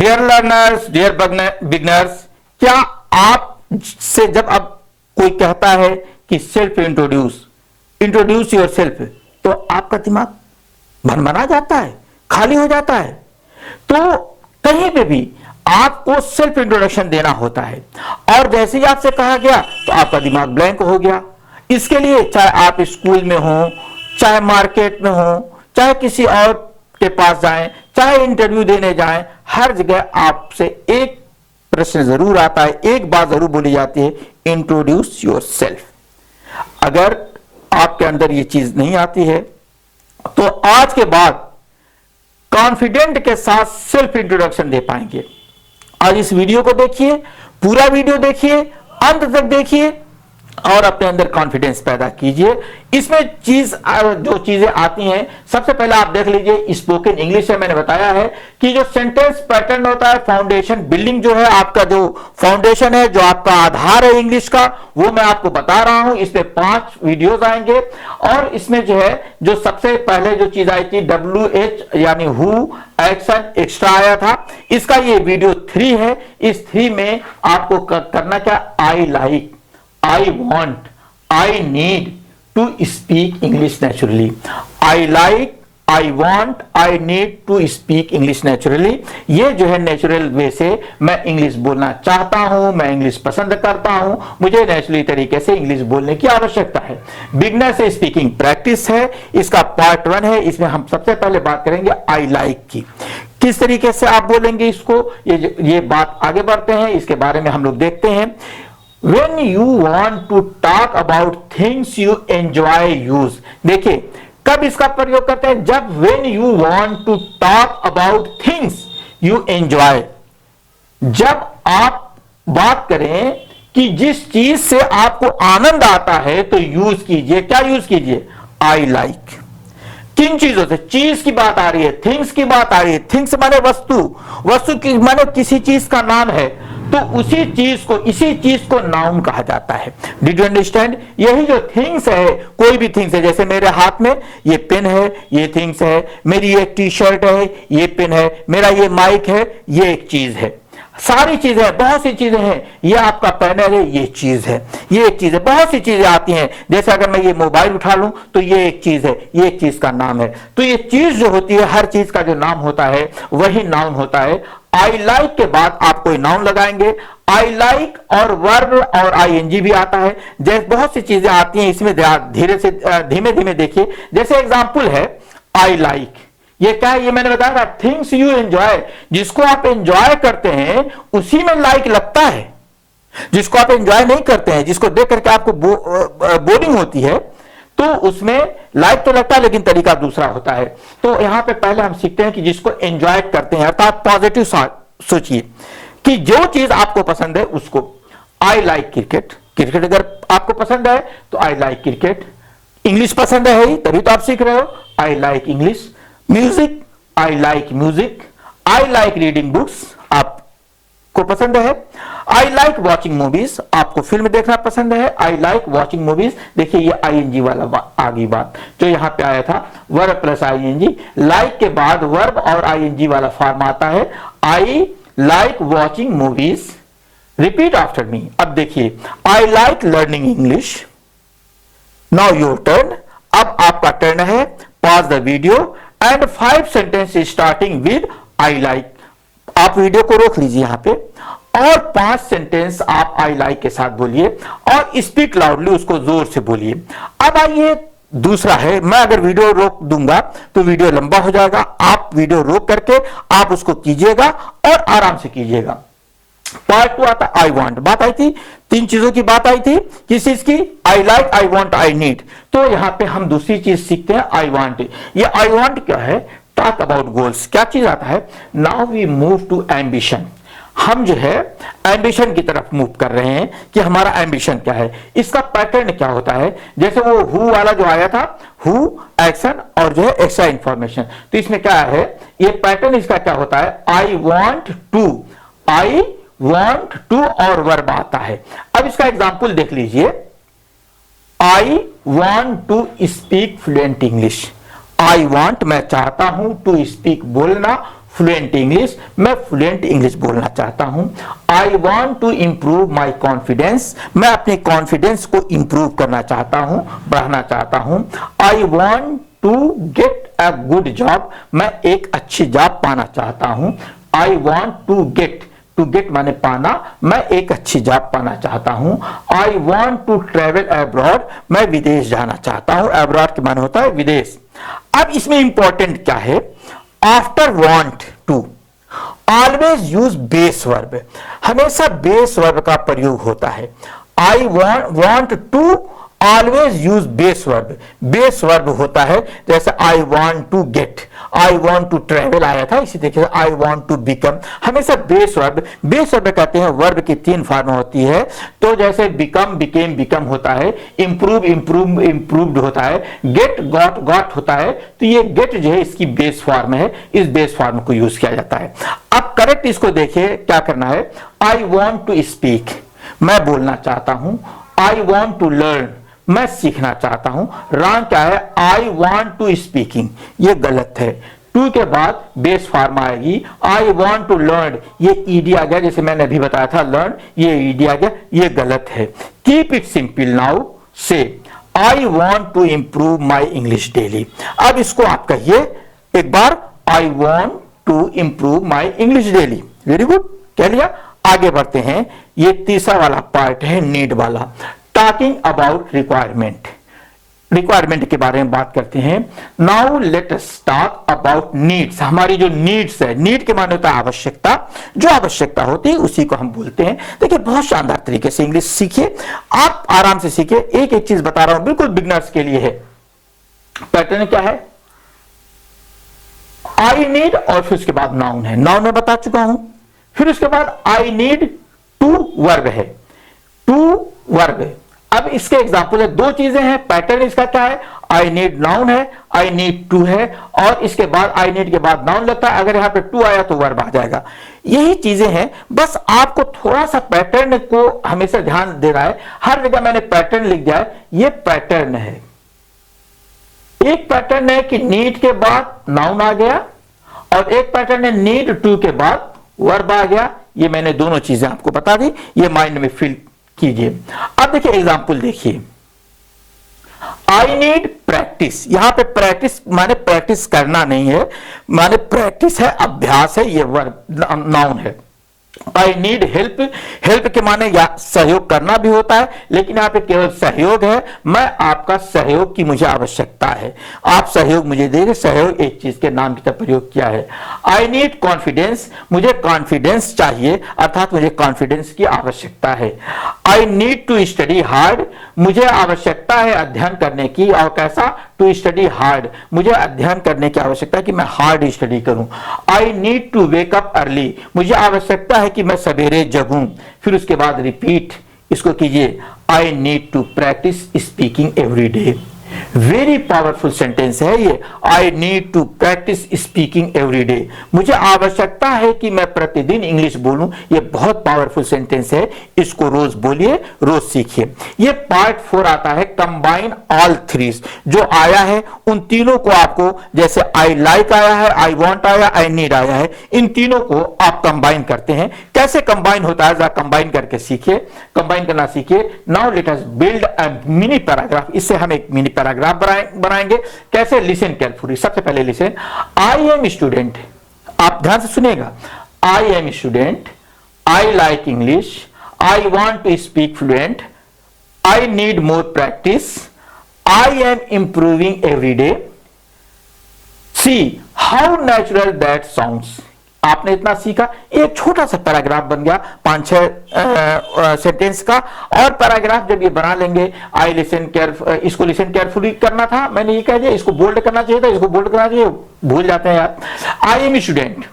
Dear learners, dear beginners, क्या आप से जब अब कोई कहता है कि सेल्फ इंट्रोड्यूस योर सेल्फ, तो आपका दिमाग भनभना जाता है, खाली हो जाता है। तो कहीं पे भी आपको सेल्फ इंट्रोडक्शन देना होता है, और जैसे ही आपसे कहा गया तो आपका दिमाग ब्लैंक हो गया। इसके लिए चाहे आप स्कूल में हो, चाहे मार्केट में हो, चाहे किसी और के पास जाएं, चाहे इंटरव्यू देने जाएं, हर जगह आपसे एक प्रश्न जरूर आता है, एक बात जरूर बोली जाती है, इंट्रोड्यूस योर सेल्फ। अगर आपके अंदर ये चीज नहीं आती है तो आज के बाद कॉन्फिडेंट के साथ सेल्फ इंट्रोडक्शन दे पाएंगे। आज इस वीडियो को देखिए, पूरा वीडियो देखिए, अंत तक देखिए और अपने अंदर कॉन्फिडेंस पैदा कीजिए। इसमें जो चीजें आती हैं, सबसे पहले आप देख लीजिए स्पोकन इंग्लिश है। मैंने बताया है कि जो सेंटेंस पैटर्न होता है, फाउंडेशन बिल्डिंग जो है, आपका जो फाउंडेशन है, जो आपका आधार है इंग्लिश का, वो मैं आपको बता रहा हूं। इसमें 5 वीडियोस आएंगे और इसमें जो है, जो सबसे पहले जो चीज आई थी WH यानी हु, एक्शन, एक्स्ट्रा आया था, इसका ये वीडियो 3 है। इस 3 में आपको करना क्या, I like, I want, I need to speak English naturally. I like, I want, I need to speak English naturally. ये जो है नेचुरल वे से मैं इंग्लिश बोलना चाहता हूं, मैं इंग्लिश पसंद करता हूं, मुझे नेचुरली तरीके से इंग्लिश बोलने की आवश्यकता है। बिगनर से स्पीकिंग प्रैक्टिस है, इसका पार्ट 1 है। इसमें हम सबसे पहले बात करेंगे आई लाइक की, किस तरीके से आप बोलेंगे इसको। ये बात आगे बढ़ते हैं, इसके बारे में हम लोग देखते हैं। When you want to talk about things you enjoy use, देखिए कब इसका प्रयोग करते हैं, जब when you want to talk about things you enjoy, जब आप बात करें कि जिस चीज से आपको आनंद आता है तो यूज कीजिए। क्या यूज कीजिए, आई लाइक। किन चीजों से, चीज की बात आ रही है, थिंग्स की बात आ रही है। थिंग्स माने वस्तु, वस्तु की माने किसी चीज का नाम है, तो उसी चीज को नाउन कहा जाता है। Did you understand. यही जो थिंग्स है, कोई भी थिंग्स है, जैसे मेरे हाथ में ये पेन है, ये थिंग्स है, मेरी ये टी शर्ट है, ये पेन है, मेरा ये माइक है, ये एक चीज है। सारी चीजें, बहुत सी चीजें हैं, ये आपका पैनल है, ये चीज है, ये एक चीज है। बहुत सी चीजें आती हैं, जैसे अगर मैं ये मोबाइल उठा लूं तो ये एक चीज है, ये एक चीज का नाम है। तो ये चीज जो होती है, हर चीज का जो नाम होता है वही नाउन होता है। आई लाइक के बाद आप कोई नाउन लगाएंगे। आई लाइक और वर्ब और आईएनजी भी आता है। जैसे बहुत सी चीजें आती हैं, इसमें धीमे धीमे देखिए। जैसे एग्जांपल है आई लाइक, ये क्या है, ये मैंने बताया था, थिंग्स यू एंजॉय, जिसको आप एंजॉय करते हैं उसी में लाइक लगता है। जिसको आप एंजॉय नहीं करते हैं, जिसको देख करके आपको बोरिंग होती है, तो उसमें लाइक तो लगता है लेकिन तरीका दूसरा होता है। तो यहां पे पहले हम सीखते हैं कि जिसको एंजॉय करते हैं, अर्थात पॉजिटिव सोचिए कि जो चीज आपको पसंद है उसको। आई लाइक क्रिकेट, क्रिकेट अगर आपको पसंद है तो आई लाइक क्रिकेट। इंग्लिश पसंद है ही, तभी तो आप सीख रहे हो, आई like English. Music, I like music. I like reading books, आपको पसंद है। आई लाइक वॉचिंग मूवीज, आपको फिल्म देखना पसंद है। I like watching movies. देखिए ये आईएनजी वाला आगे बात जो यहां पे आया था, वर्ब प्लस आईएनजी। लाइक के बाद वर्ब और आईएनजी वाला फॉर्म आता है। I like watching movies. Repeat after me. अब देखिए, आई like learning English. Now your turn. अब आपका टर्न है। Pause the video and 5 sentence starting with I like. आप वीडियो को रोक लीजिए यहां पे और 5 सेंटेंस आप आई लाइक के साथ बोलिए और स्पीक लाउडली, उसको जोर से बोलिए। अब आइए दूसरा है, मैं अगर वीडियो रोक दूंगा तो वीडियो लंबा हो जाएगा। आप वीडियो रोक करके आप उसको कीजिएगा और आराम से कीजिएगा। पार्ट 2 आता आई वांट। बात आई थी, 3 चीजों की बात आई थी। किस चीज की, आई like, I want, I need. तो यहां पे हम दूसरी चीज सीखते हैं, आई वांट। ये आई वांट क्या है, टॉक अबाउट गोल्स। क्या चीज आता है, now we move to ambition. हम जो है एम्बिशन की तरफ मूव कर रहे हैं कि हमारा एम्बिशन क्या है। इसका पैटर्न क्या होता है, जैसे वो हु वाला जो आया था, हु, एक्शन और जो है एक्स्ट्रा इंफॉर्मेशन। तो इसमें क्या है, ये पैटर्न इसका क्या होता है, I want to, I want to और वर्ब आता है। अब इसका एग्जाम्पल देख लीजिए, I want to speak fluent English. I want, मैं चाहता हूं, टू स्पीक, बोलना, फ्लुएंट इंग्लिश, मैं फ्लुएंट इंग्लिश बोलना चाहता हूं। I want to improve my confidence, मैं अपने कॉन्फिडेंस को इंप्रूव करना चाहता हूं, बढ़ाना चाहता हूं। I want to get a good job, मैं एक अच्छी जॉब पाना चाहता हूं। I want to get, to get माने पाना, मैं एक अच्छी जॉब पाना चाहता हूं। I want to travel abroad, मैं विदेश जाना चाहता हूं। अब्रॉड के माने होता है विदेश। अब इसमें इंपॉर्टेंट क्या है, after want to always use base verb, हमेशा बेस वर्ब का प्रयोग होता है। I want to always use base verb, base verb होता है। जैसे I want to get, I want to travel आया था, इसी तरीके से आई वॉन्ट टू बिकम, हमेशा बेस वर्ब। बेस वर्ब कहते हैं वर्ब की 3 फॉर्म होती है। तो जैसे बिकम, बिकेम, बिकम होता है, इंप्रूव, इंप्रूव, इंप्रूव्ड होता है, गेट, गॉट, गॉट होता है। तो ये गेट जो है इसकी बेस फॉर्म है, इस बेस फॉर्म को यूज किया जाता है। अब करेक्ट इसको देखिए क्या करना है। आई वॉन्ट टू स्पीक, मैं बोलना चाहता हूं। आई वॉन्ट टू लर्न, मैं सीखना चाहता हूं। रॉन्ग क्या है, आई वॉन्ट टू स्पीकिंग, ये गलत है। टू के बाद बेस फॉर्म आएगी। आई वॉन्ट टू लर्न, ये ईडी आ गया, जैसे मैंने अभी बताया था लर्न, ये ईडी आ गया, ये गलत है। कीप इट सिंपल नाउ से I want to improve my English daily. अब इसको आप कहिए एक बार, I want to improve my English daily. Very good, कह लिया। आगे बढ़ते हैं, ये तीसरा वाला पार्ट है नीड वाला। टॉकिंग अबाउट रिक्वायरमेंट, रिक्वायरमेंट के बारे में बात करते हैं। Now let us talk about needs. हमारी जो नीड्स है, नीड के माने होता है आवश्यकता, जो आवश्यकता होती है उसी को हम बोलते हैं। देखिए बहुत शानदार तरीके से इंग्लिश सीखिए, आप आराम से सीखिए। एक एक चीज बता रहा हूं, बिल्कुल बिगनर्स के लिए है। पैटर्न क्या है, आई नीड और फिर उसके बाद नाउन है, नाउन में बता चुका हूं। फिर उसके बाद आई नीड टू वर्ब है, टू वर्ब है। अब इसके एग्जाम्पल है, 2 चीजें हैं। पैटर्न इसका क्या है, आई नीड नाउन है, आई नीड टू है, और इसके बाद आई नीड के बाद नाउन लगता है। अगर यहां पे टू आया तो वर्ब आ जाएगा। यही चीजें हैं, बस आपको थोड़ा सा पैटर्न को हमेशा ध्यान देना है। हर जगह मैंने पैटर्न लिख दिया है, ये पैटर्न है। एक पैटर्न है कि नीड के बाद नाउन आ गया, और एक पैटर्न है नीड टू के बाद वर्ब आ गया। ये मैंने दोनों चीजें आपको बता दी, ये माइंड में फिल कीजिए। अब देखिए एग्जांपल देखिए, आई नीड प्रैक्टिस। यहां पे प्रैक्टिस माने प्रैक्टिस करना नहीं है, माने प्रैक्टिस है, अभ्यास है, ये वर्ब नाउन है। आई नीड हेल्प, हेल्प के माने या सहयोग करना भी होता है, लेकिन यहाँ पे केवल सहयोग है। मैं आपका सहयोग की मुझे आवश्यकता है, आप सहयोग मुझे देंगे। सहयोग एक चीज के नाम की तरह प्रयोग किया है। आई नीड कॉन्फिडेंस, मुझे कॉन्फिडेंस चाहिए, अर्थात मुझे कॉन्फिडेंस की आवश्यकता है। I need to study hard, मुझे आवश्यकता है अध्ययन करने की, और कैसा, टू स्टडी हार्ड, मुझे अध्ययन करने की आवश्यकता है कि मैं हार्ड स्टडी करूं। I need to wake up early, मुझे आवश्यकता है कि मैं सवेरे जगूं। फिर उसके बाद रिपीट इसको कीजिए, I need to practise speaking every day. Very powerful sentence है ये, I need to practise speaking every day. मुझे आवश्यकता है कि मैं प्रतिदिन इंग्लिश बोलूं। ये बहुत पावरफुल सेंटेंस है, इसको रोज बोलिए, रोज सीखिए। ये पार्ट 4 आता है, कंबाइन ऑल थ्रीज। जो आया है उन तीनों को आपको, जैसे आई लाइक आया है, आई वॉन्ट आया, आई नीड आया है, इन तीनों को आप कंबाइन करते हैं। कैसे कंबाइन होता है, जरा कंबाइन करके सीखिए, कंबाइन करना सीखिए। Now let us build a mini paragraph. इससे हम एक मिनी पैराग्राफ बनाएंगे। कैसे, लिसन केयरफुली। सबसे पहले लिसन, आई एम स्टूडेंट, आप ध्यान से सुनिएगा। I am student, I like English, I want to speak fluent, I need more practice, I am improving every day, see how natural that sounds. आपने इतना सीखा, एक छोटा सा पैराग्राफ बन गया 5-6 सेंटेंस का। और पैराग्राफ जब ये बना लेंगे, आई लिसन केयरफुल, इसको लिसन केयरफुली करना था, मैंने ये कह दिया। इसको बोल्ड करना चाहिए था, इसको बोल्ड करना चाहिए, भूल जाते हैं यार। I am student,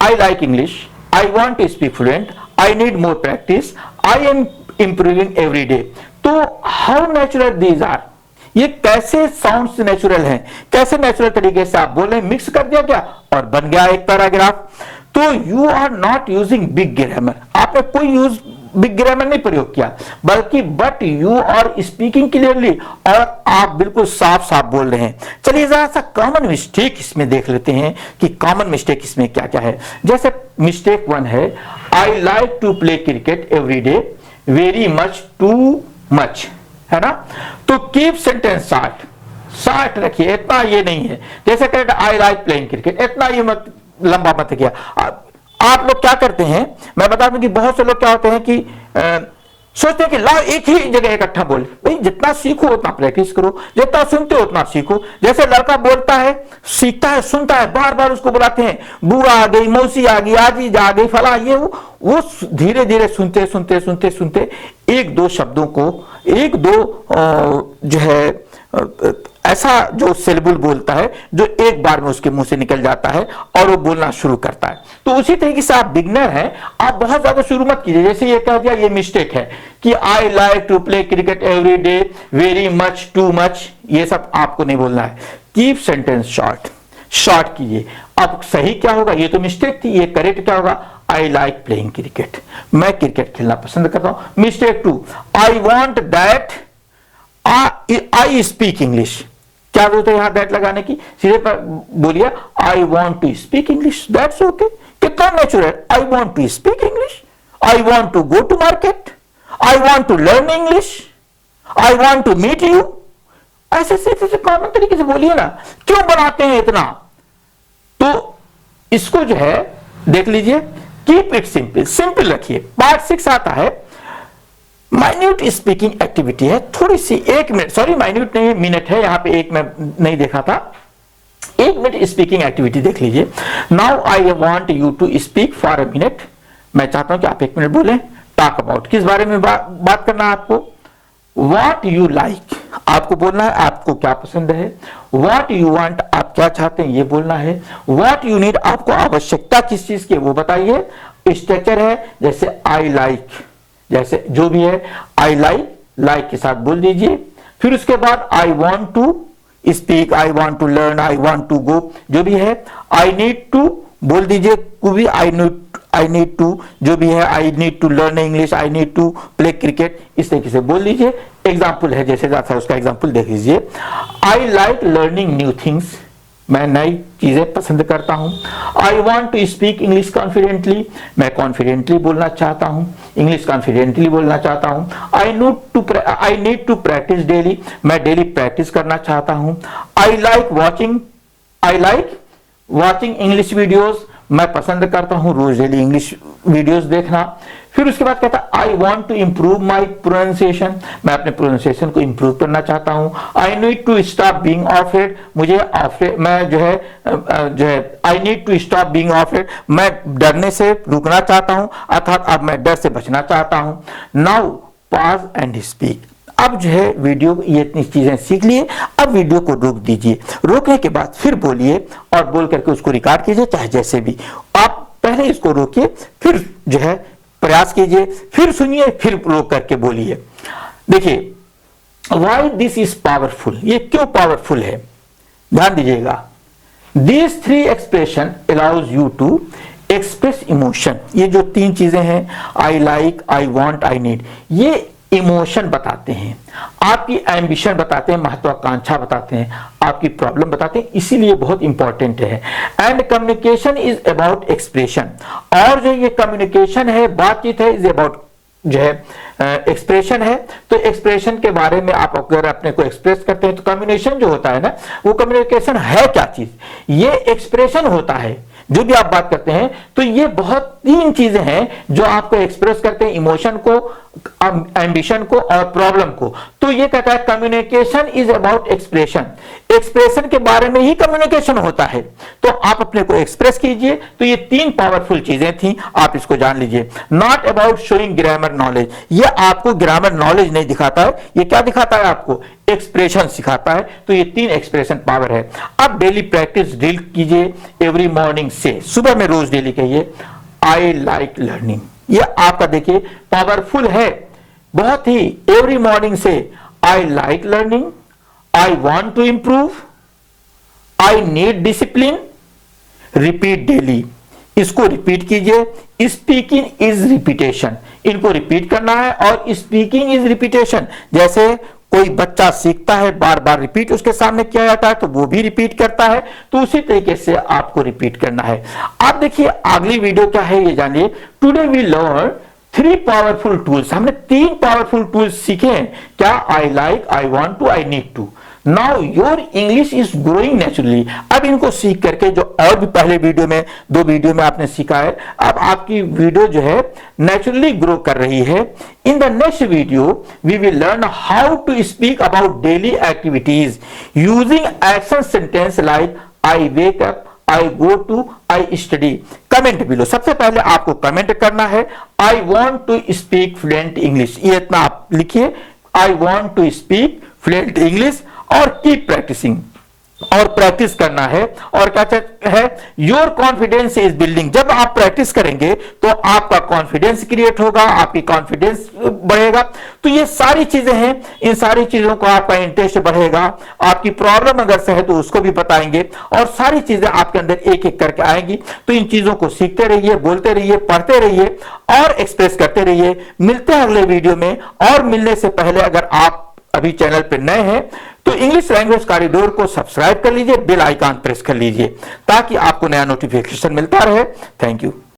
I like English, I want to speak fluent, I need more practice, I am improving every day. तो हाउ नेचुरल दीज आर, ये कैसे साउंड्स नेचुरल हैं, कैसे नेचुरल तरीके से आप बोले, मिक्स कर दिया क्या और बन गया एक पैराग्राफ। तो you are not using big grammar, आपने कोई यूज बिग ग्रामर नहीं प्रयोग किया, बल्कि but you are speaking clearly, और आप बिल्कुल साफ साफ बोल रहे हैं। चलिए जरा सा कॉमन मिस्टेक इसमें देख लेते हैं कि कॉमन मिस्टेक इसमें क्या क्या है। जैसे मिस्टेक 1 है, I like to play cricket every day very much too much, है ना। तो कीप सेंटेंस शॉर्ट रखिए, इतना ये नहीं है। जैसे correct I like playing cricket, इतना ये मत लंबा मत किया। आप लोग क्या करते हैं, मैं बता दूं कि बहुत से लोग क्या होते हैं कि सोचते हैं कि लाओ एक ही जगह इकट्ठा बोल। भाई जितना सीखो उतना प्रैक्टिस करो, जितना सुनते हो उतना सीखो। जैसे लड़का बोलता है, सीखता है, सुनता है, बार बार उसको बुलाते हैं, बुआ आ गई, मौसी आ गई, आजी आ गई, फला ये वो धीरे धीरे सुनते सुनते सुनते सुनते एक दो शब्दों को, एक दो जो है ऐसा जो सिलेबल बोलता है जो एक बार में उसके मुंह से निकल जाता है और वो बोलना शुरू करता है। तो उसी तरीके से आप बिगनर हैं, आप बहुत ज्यादा शुरू मत कीजिए। जैसे ये कह दिया, ये मिस्टेक है कि I like to play cricket every day very much too much, ये सब आपको नहीं बोलना है। कीप सेंटेंस शॉर्ट कीजिए। अब सही क्या होगा, ये तो मिस्टेक थी, ये करेक्ट क्या होगा, आई लाइक प्लेइंग क्रिकेट, मैं क्रिकेट खेलना पसंद करता हूं। Mistake 2, I want that I speak English, क्या बोलते हैं यहां दैट लगाने की, सीधे पर बोलिए I want to speak English, that's okay. कितना natural, I want to speak English, I want to go to market, I want to learn English, I want to meet you. ऐसे कॉमन तरीके से बोलिए ना, क्यों बनाते हैं इतना। तो इसको जो है देख लीजिए, कीप इट सिंपल रखिए। पार्ट 6 आता है, माइन्यूट स्पीकिंग एक्टिविटी है, थोड़ी सी 1 मिनट, सॉरी माइन्यूट नहीं, मिनट है, यहां पे 1 मैं नहीं देखा था। 1 मिनट स्पीकिंग एक्टिविटी देख लीजिए। Now I want you to speak for a minute, मैं चाहता हूं कि आप 1 मिनट बोलें। टॉक अबाउट, किस बारे में बात करना है आपको। व्हाट यू लाइक, आपको बोलना है आपको क्या पसंद है। व्हाट यू वांट, आप क्या चाहते हैं ये बोलना है। व्हाट यू नीड, आपको आवश्यकता किस चीज की वो बताइए। स्ट्रक्चर है जैसे आई लाइक, जैसे जो भी है आई लाइक के साथ बोल दीजिए। फिर उसके बाद I want to speak, I want to learn, I want to go, जो भी है। आई नीड टू बोल दीजिए, कोई भी आई नीड टू जो भी है, I need to learn English, I need to play cricket, इस तरीके से बोल लीजिए। एग्जाम्पल है जैसे था उसका एग्जाम्पल देख लीजिए। I like learning new things, मैं नई चीजें पसंद करता हूं। I want to speak English confidently, मैं कॉन्फिडेंटली बोलना चाहता हूं, इंग्लिश कॉन्फिडेंटली बोलना चाहता हूं। I need to practise daily, मैं डेली प्रैक्टिस करना चाहता हूं। I like watching English videos, मैं पसंद करता हूं रोज डेली इंग्लिश वीडियोस देखना। फिर उसके बाद कहता है I want to improve my pronunciation, मैं अपने प्रोनाउंसिएशन को इंप्रूव करना चाहता हूं। I need to stop being afraid, मुझे मैं जो है I need to stop being afraid, मैं डरने से रुकना चाहता हूं, अर्थात अब मैं डर से बचना चाहता हूं। नाउ पॉज एंड स्पीक, अब जो है वीडियो ये इतनी चीजें सीख लिए, अब वीडियो को रोक दीजिए। रोकने के बाद फिर बोलिए और बोल करके उसको रिकॉर्ड कीजिए, चाहे जैसे भी। आप पहले इसको रोकिए, फिर जो है प्रयास कीजिए, फिर सुनिए, फिर रोक करके बोलिए। देखिए वाई दिस इज पावरफुल, ये क्यों पावरफुल है, ध्यान दीजिएगा। This 3 expression allows you to express emotion, ये जो 3 चीजें हैं, I like, I want, I need, ये इमोशन बताते हैं, आपकी एम्बिशन बताते हैं, महत्वाकांक्षा बताते हैं, आपकी प्रॉब्लम बताते हैं, इसीलिए बहुत इंपॉर्टेंट है। And communication is about expression, और जो ये कम्युनिकेशन है, बातचीत है, इज अबाउट जो है एक्सप्रेशन है। तो एक्सप्रेशन के बारे में आप अगर अपने को एक्सप्रेस करते हैं तो कम्युनिकेशन जो होता है ना, वो कम्युनिकेशन है क्या चीज, ये एक्सप्रेशन होता है। जो भी आप बात करते हैं तो ये बहुत 3 चीजें हैं जो आपको एक्सप्रेस करते हैं, इमोशन को, एम्बिशन को और प्रॉब्लम को। तो ये कहता है communication is about expression, expression के बारे में ही कम्युनिकेशन होता है। तो आप अपने को एक्सप्रेस कीजिए। तो ये 3 पावरफुल चीजें थी, आप इसको जान लीजिए। Not about showing grammar knowledge, ये आपको ग्रामर नॉलेज नहीं दिखाता है, ये क्या दिखाता है आपको, एक्सप्रेशन सिखाता है। तो ये 3 एक्सप्रेशन पावर है। अब डेली प्रैक्टिस ड्रिल कीजिए एवरी मॉर्निंग से, सुबह में रोज डेली कहिए आई लाइक लर्निंग, ये आपका देखिए पावरफुल है बहुत ही। एवरी मॉर्निंग से I like learning, I want to improve, I need discipline, repeat daily. इसको रिपीट कीजिए। स्पीकिंग इज रिपीटेशन, इनको रिपीट करना है। और स्पीकिंग इज रिपीटेशन, जैसे कोई बच्चा सीखता है, बार बार रिपीट उसके सामने किया जाता है तो वो भी रिपीट करता है, तो उसी तरीके से आपको रिपीट करना है। आप देखिए अगली वीडियो क्या है ये जानिए। Today we learn 3 powerful tools. हमने 3 पावरफुल टूल्स सीखे हैं। क्या? I like, I want to, I need to. Now your English is growing naturally. अब इनको सीख करके, जो और भी पहले वीडियो में 2 वीडियो में आपने सीखा है, अब आपकी वीडियो जो है नेचुरली ग्रो कर रही है। In the next video we will learn how to speak about daily activities using action sentence like I wake up, I go to, I study. Comment below, सबसे पहले आपको कमेंट करना है I want to speak fluent English, ये इतना आप लिखिए, I want to speak fluent English, और कीप प्रैक्टिसिंग, और प्रैक्टिस करना है। और क्या है? Your confidence is building. जब आप प्रैक्टिस करेंगे तो आपका कॉन्फिडेंस क्रिएट होगा, आपकी कॉन्फिडेंस बढ़ेगा। तो ये सारी चीजें हैं, इन सारी चीजों को आपका इंटरेस्ट बढ़ेगा। आपकी प्रॉब्लम अगर से है तो उसको भी बताएंगे, और सारी चीजें आपके अंदर एक एक करके आएंगी। तो इन चीजों को सीखते रहिए, बोलते रहिए, पढ़ते रहिए और एक्सप्रेस करते रहिए। मिलते हैं अगले वीडियो में। और मिलने से पहले अगर आप अभी चैनल पर नए हैं तो इंग्लिश लैंग्वेज कॉरिडोर को सब्सक्राइब कर लीजिए, बेल आइकन प्रेस कर लीजिए, ताकि आपको नया नोटिफिकेशन मिलता रहे। Thank you.